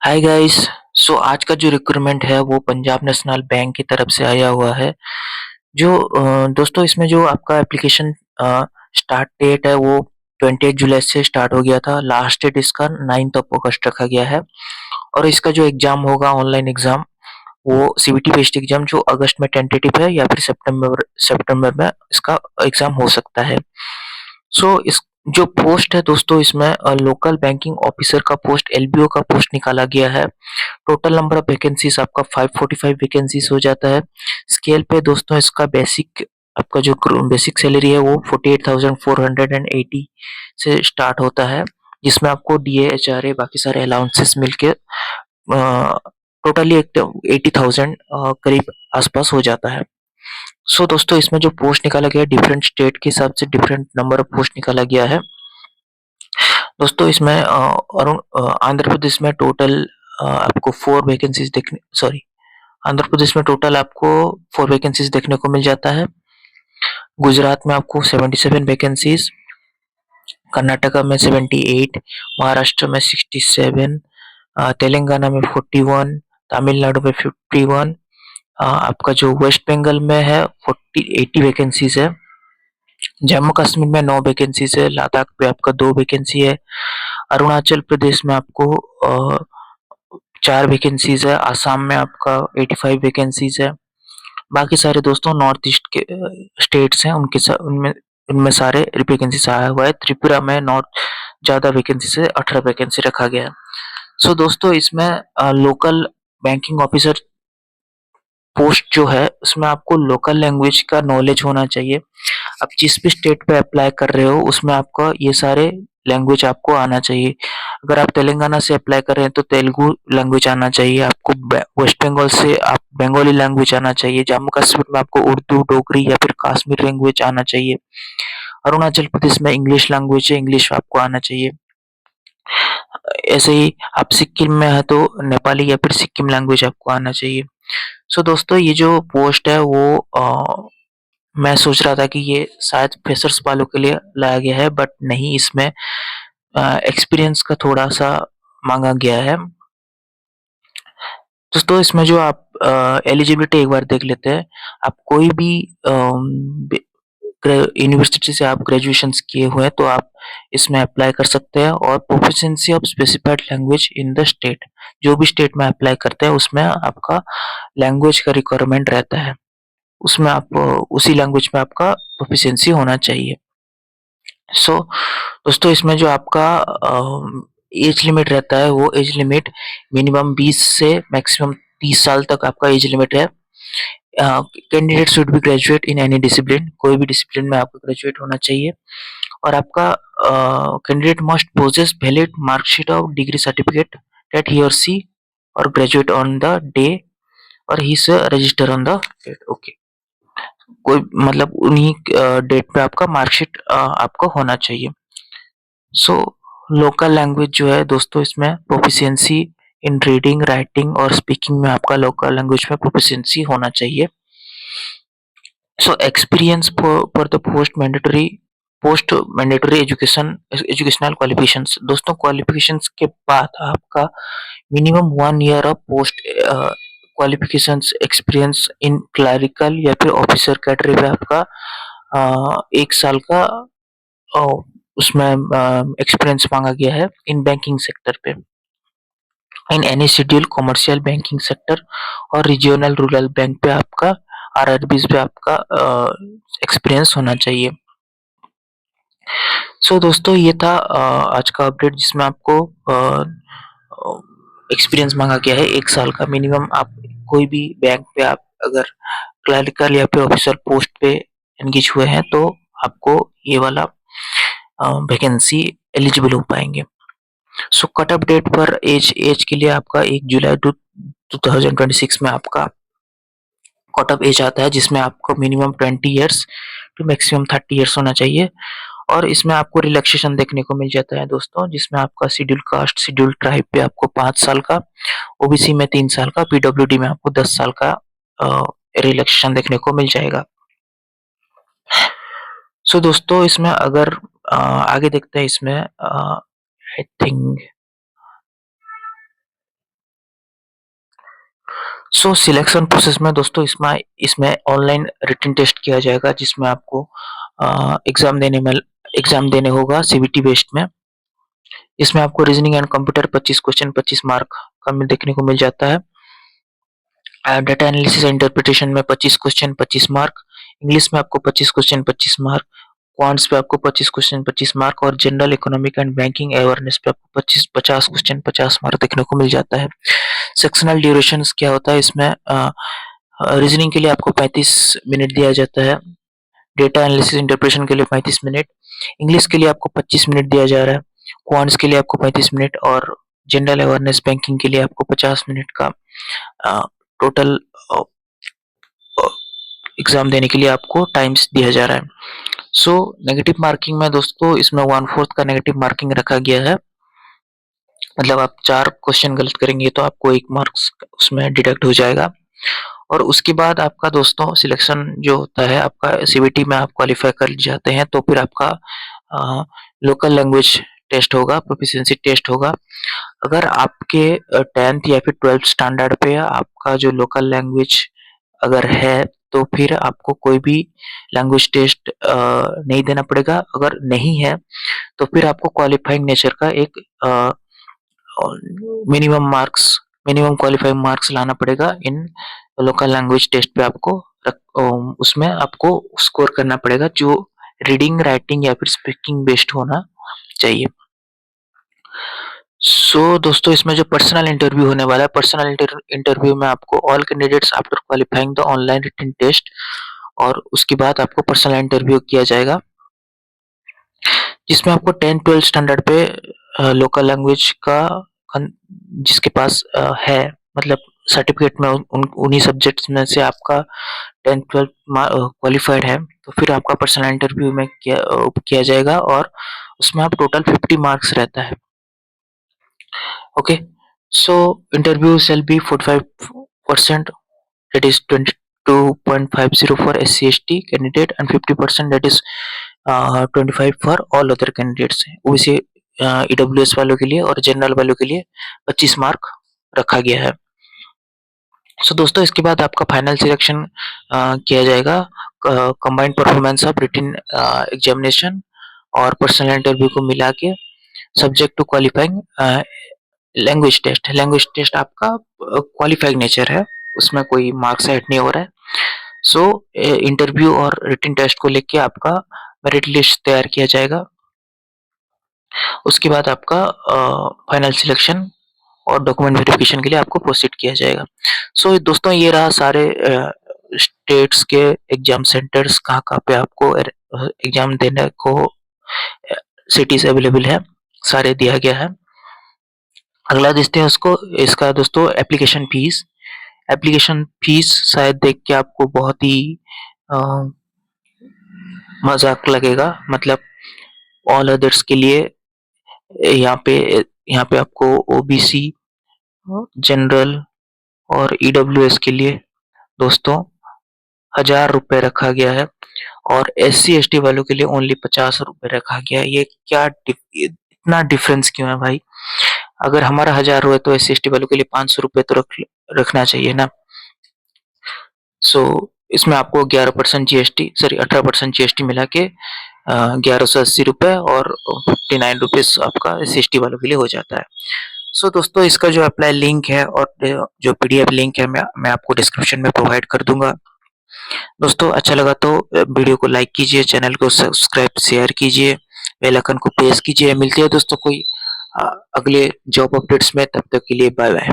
Hi guys. सो आज का जो रिक्रूटमेंट है वो पंजाब नेशनल बैंक की तरफ से आया हुआ है। जो दोस्तों इसमें जो आपका एप्लीकेशन स्टार्ट डेट है वो 28 जुलाई से स्टार्ट हो गया था। लास्ट डेट इसका 9th ऑफ अगस्त रखा गया है। और इसका जो एग्जाम होगा ऑनलाइन एग्जाम वो सीबीटी बेस्ड एग्जाम जो अगस्त में टेंटेटिव है या फिर सितंबर सितंबर में इसका एग्जाम हो सकता है। सो इस जो पोस्ट है दोस्तों इसमें लोकल बैंकिंग ऑफिसर का पोस्ट एलबीओ का पोस्ट निकाला गया है। टोटल नंबर ऑफ वैकेंसीज आपका 545 वैकेंसीज हो जाता है। स्केल पे दोस्तों इसका बेसिक आपका जो बेसिक सैलरी है वो 48,480 से स्टार्ट होता है, जिसमें आपको डीए एचआरए बाकी सारे अलाउंसेस मिलके टोटली 80,000 करीब आसपास हो जाता है। सो दोस्तों इसमें जो पोस्ट निकाला गया है डिफरेंट स्टेट के हिसाब से डिफरेंट नंबर ऑफ पोस्ट निकाला गया है। दोस्तों इसमें आंध्र प्रदेश में टोटल आपको 4 वैकेंसीज देखने सॉरी आंध्र प्रदेश में टोटल आपको 4 वैकेंसीज देखने को मिल जाता है। गुजरात में आपको 77 वैकेंसीज, कर्नाटका में 78, महाराष्ट्र में 67, तेलंगाना में 41, तमिलनाडु में 51, आपका जो वेस्ट बंगाल में है 80 वैकेंसीज है, जम्मू कश्मीर में 9 वैकेंसीज है, लद्दाख पे आपका 2 वैकेंसी है, अरुणाचल प्रदेश में आपको 4 वैकेंसीज है, आसाम में आपका 85 वैकेंसीज है। बाकी सारे दोस्तों नॉर्थ ईस्ट के स्टेट्स हैं उनमें उनमें सारे वैकेंसीज आया हुआ है। त्रिपुरा में नॉर्थ ज्यादा वैकेंसी से 18 वैकेंसी रखा गया है। सो दोस्तों इसमें लोकल बैंकिंग ऑफिसर पोस्ट जो है उसमें आपको लोकल लैंग्वेज का नॉलेज होना चाहिए। आप जिस भी स्टेट पे अप्लाई कर रहे हो उसमें आपका ये सारे लैंग्वेज आपको आना चाहिए। अगर आप तेलंगाना से अप्लाई कर रहे हैं तो तेलुगु लैंग्वेज आना चाहिए आपको। वेस्ट बंगाल से आप बंगाली लैंग्वेज आना चाहिए। जम्मू कश्मीर में आपको उर्दू, डोगरी या फिर कश्मीर लैंग्वेज आना चाहिए। अरुणाचल प्रदेश में इंग्लिश लैंग्वेज है, इंग्लिश आपको आना चाहिए। ऐसे ही आप सिक्किम में है तो नेपाली या फिर सिक्किम लैंग्वेज आपको आना चाहिए। सो दोस्तों ये जो पोस्ट है वो मैं सोच रहा था कि ये शायद फ्रेशर्स वालों के लिए लाया गया है, बट नहीं, इसमें एक्सपीरियंस का थोड़ा-सा माँगा गया है। दोस्तों इसमें जो आप एलिजिबिलिटी एक बार देख लेते हैं। आप कोई भी यूनिवर्सिटी से आप ग्रेजुएशंस किए हुए हैं तो आप इसमें अप्लाई कर सकते हैं। और proficiency of specified language in the state, जो भी स्टेट में अप्लाई करते हैं उसमें आपका लैंग्वेज का रिक्वायरमेंट रहता है। उसमें आप उसी लैंग्वेज में आपका प्रोफिशिएंसी होना चाहिए। सो दोस्तों इसमें जो आपका एज लिमिट रहता है वो एज लिमिट मिनिमम 20 से मैक्सिमम 30 साल तक आपका एज लिमिट है। Candidate should be graduate in any discipline, कोई भी डिसिप्लिन में आपको ग्रेजुएट होना चाहिए। और आपका candidate must possess valid marksheet of degree certificate that ही और सी और ग्रेजुएट ऑन द डे और ही से register on the date. Okay, कोई मतलब उन्हीं डेट पे आपका मार्कशीट आपको होना चाहिए। सो लोकल लैंग्वेज जो है दोस्तों इसमें प्रोफिशिएंसी इन रीडिंग, राइटिंग और स्पीकिंग में आपका लोकल लैंग्वेज में प्रोफिशिएंसी होना चाहिए। So experience for the post mandatory educational qualifications. दोस्तों क्वालिफिकेशंस के बाद आपका minimum 1 year of post qualifications experience in clerical या फिर ऑफिसर कैटेगरी पे आपका 1 साल का अ, उसमें एक्सपीरियंस मांगा गया है इन बैंकिंग सेक्टर पे, in any schedule commercial banking sector और रीजनल रूरल बैंक पे आपका आरआरबीज पे आपका एक्सपीरियंस होना चाहिए। सो दोस्तों ये था आज का अपडेट जिसमें आपको एक्सपीरियंस मांगा गया है 1 साल का मिनिमम। आप कोई भी बैंक पे आप अगर क्लरिकल या फिर ऑफिसर पोस्ट पे एंगेज हुए हैं तो आपको ये वाला वैकेंसी एलिजिबल हो पाएंगे। सो कट ऑफ डेट पर एज एज के लिए आपका 1 जुलाई 2026 में आपका कट ऑफ एज आता है, जिसमें आपको minimum 20 years to maximum 30 years होना चाहिए। और इसमें आपको रिलैक्सेशन देखने को मिल जाता है दोस्तों, जिसमें आपका शेड्यूल कास्ट शेड्यूल ट्राइब पे आपको 5 साल का, ओबीसी में 3 साल का, पीडब्ल्यूडी में आपको 10 साल का रिलैक्सेशन देखने को मिल जाएगा। सो दोस्तों इसमें अगर आगे देखते हैं इसमें I think so selection process में दोस्तों इसमें इसमें ऑनलाइन रिटन टेस्ट किया जाएगा, जिसमें आपको एग्जाम देने होगा सीबीटी बेस्ड में। इसमें आपको reasoning and computer 25 question 25 mark का देखने को मिल जाता है। डाटा एनालिसिस एंड इंटरप्रिटेशन में 25 क्वेश्चन 25 मार्क, इंग्लिश में आपको 25 क्वेश्चन 25 मार्क, क्वांट्स पे आपको 25 क्वेश्चन 25 मार्क और general economic and banking awareness पे आपको 50 क्वेश्चन 50 मार्क देखने को मिल जाता है। सेक्शनल ड्यूरेशंस क्या होता है इसमें, रीजनिंग के लिए आपको 35 मिनट दिया जाता है, डेटा एनालिसिस इंटरप्रिटेशन के लिए 35 मिनट, इंग्लिश के लिए आपको 25 मिनट दिया जा रहा है, क्वांट्स के लिए आपको 35 मिनट और जनरल अवेयरनेस बैंकिंग के लिए आपको 50 मिनट का टोटल एग्जाम देने के लिए आपको टाइम्स दिया जा रहा है। सो नेगेटिव मार्किंग में दोस्तों इसमें 1/4 का नेगेटिव मार्किंग रखा गया है, मतलब आप 4 क्वेश्चन गलत करेंगे तो आपको 1 मार्क्स उसमें डिडक्ट हो जाएगा। और उसके बाद आपका दोस्तों सिलेक्शन जो होता है आपका सीबीटी में आप क्वालिफाई कर जाते हैं तो फिर आपका लोकल लैंग्वेज टेस्ट होगा, प्रोफिशिएंसी टेस्ट होगा। अगर आपके 10th या फिर 12th स्टैंडर्ड पे आपका जो लोकल लैंग्वेज अगर है तो फिर आपको कोई भी लैंग्वेज टेस्ट नहीं देना पड़ेगा। अगर नहीं है तो फिर आपको क्वालिफाइंग नेचर का एक मिनिमम क्वालिफाइंग मार्क्स लाना पड़ेगा इन लोकल लैंग्वेज टेस्ट पे आपको उसमें आपको स्कोर करना पड़ेगा जो रीडिंग राइटिंग या फिर स्पीकिंग बेस्ड होना चाहिए। दोस्तों इसमें जो पर्सनल इंटरव्यू होने वाला है, पर्सनल इंटरव्यू में आपको all candidates after qualifying the online written test और उसके बाद आपको पर्सनल इंटरव्यू किया जाएगा, जिसमें आपको 10-12 स्टैंडर्ड पे लोकल लैंग्वेज का जिसके पास है, मतलब सर्टिफिकेट में उन्हीं सब्जेक्ट्स में से आपका 10-12 क्वालिफाइड है तो फिर आपका पर्सनल इंटरव्यू में किया जाएगा और उसमें आप टोटल 50 मार्क्स रहता है। Okay, so interview shall be 45%, that is 22.50 for SC/ST candidate and 50% that is 25 for all other candidates। वैसे EWS वालों के लिए और जनरल वालों के लिए 25 मार्क रखा गया है। दोस्तों इसके बाद आपका फाइनल सिलेक्शन किया जाएगा combined performance of written examination और पर्सनल इंटरव्यू को मिला के subject to qualifying language test. Language test आपका क्वालिफाइंग नेचर है, उसमें कोई मार्क्स ऐड नहीं हो रहा है। इंटरव्यू और रिटन टेस्ट को लेके आपका मेरिट लिस्ट तैयार किया जाएगा, उसके बाद आपका फाइनल सिलेक्शन और डॉक्यूमेंट वेरिफिकेशन के लिए आपको प्रोसीड किया जाएगा। दोस्तों ये रहा सारे स्टेट्स के एग्जाम सेंटर्स कहाँ पे आपको एग्जाम देने को सिटीज अवेलेबल है, सारे दिया गया है। अगला देखते हैं इसका दोस्तों एप्लीकेशन फीस। एप्लीकेशन फीस शायद देख के आपको बहुत ही मजाक लगेगा, मतलब ऑल अदर्स के लिए यहाँ पे आपको ओबीसी जनरल और ईडब्ल्यूएस के लिए दोस्तों 1000 रुपए रखा गया है और SC/ST वालों के लिए ओनली 50 रुपए रखा गया है। ये क्या इतना डिफरेंस क्यों है भाई? अगर हमारा 1000 हुआ तो SC/ST वालों के लिए 500 रुपए तो रखना चाहिए ना। इसमें आपको 11% जीएसटी सॉरी 18% जीएसटी मिला के 1180 रुपए और 59 रुपीज आपका SC/ST वालों के लिए हो जाता है। दोस्तों इसका जो अप्लाई लिंक है और जो PDF लिंक है मैं आपको डिस्क्रिप्शन में प्रोवाइड कर दूंगा। दोस्तों अच्छा लगा तो वीडियो को लाइक कीजिए, चैनल को सब्सक्राइब शेयर कीजिए, बेल आइकन को प्रेस कीजिए। मिलते हैं दोस्तों कोई अगले जॉब अपडेट्स में, तब तक के लिए बाय बाय।